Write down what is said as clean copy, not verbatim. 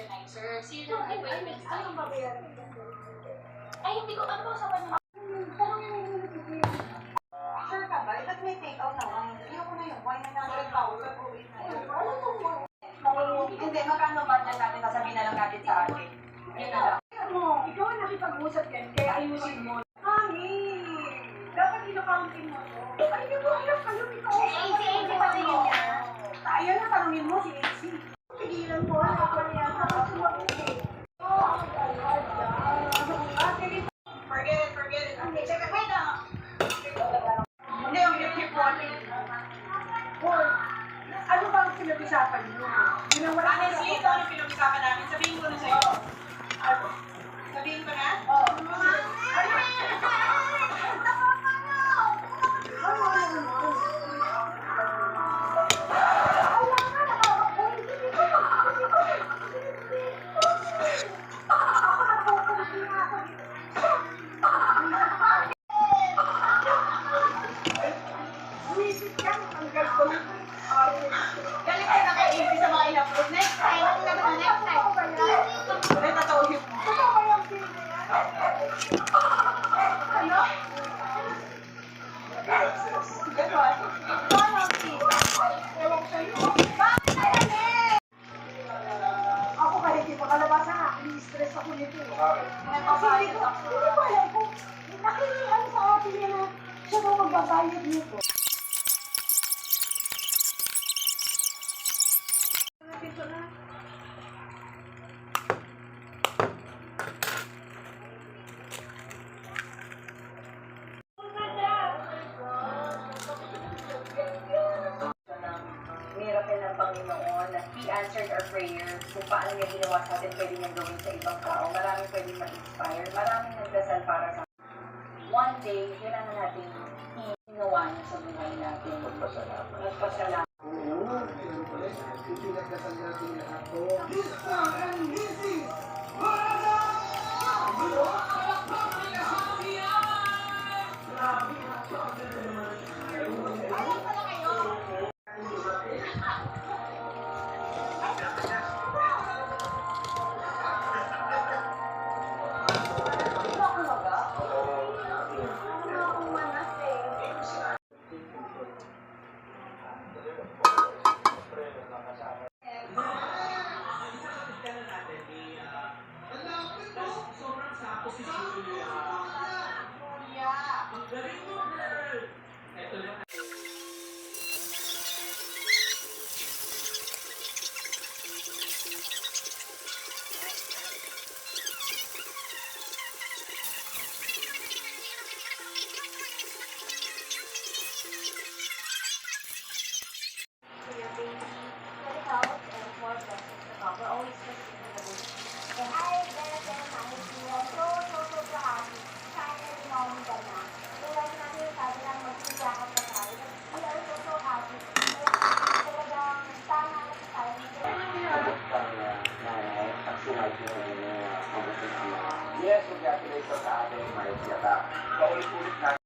organizer. Sino ang equipment Ano ba yan? Ay, hindi ko. Ano ba usapan niyo? Sure ka ba? Ba't may take out na wine? Ayoko na yung wine na natin pa. Hindi, magkano budget natin? Sasabihin na lang natin sa atin. Yun na lang. Ikaw ang nakipag-usap yan, kaya ayusin mo. Hangin! Dapat ino-counting mo to. Ay, hindi mo alam kayo. AC pa din yun niya. Ayun na, tanungin mo si AC. Pigilan mo, ako na yan. Forget it. Okay, check it. Wait lang. Hindi, yung warning. Ano ba ang pinag-usapan niyo? Honestly, ito ang pinag-usapan namin. Sabihin ko na sa'yo. Sabihin ko na? Oo. Galing ka na kay sa mga in-upload. Next time. Ulit natawin mo. Ano? Ganon. Bakit nalalim? Ako kahit di pa kalabasa nga, ini-stress ako nito. Kasi hindi ko alam kung nakilihan sa atin niya na siya daw magbabayad nito. Ito na. Miracle ng Panginoon na He answered our prayer. Kung paano niya ginawa sa atin, pwede niyang gawin sa ibang tao. Maraming pwedeng ma-inspire. Maraming nagdasal para sa one day, kailangan natin ginawa niya sa buhay natin. Magpasalamat. Pinagdasal natin lahat po. Yes, congratulations sa ating Maria. Paulit-ulit natin.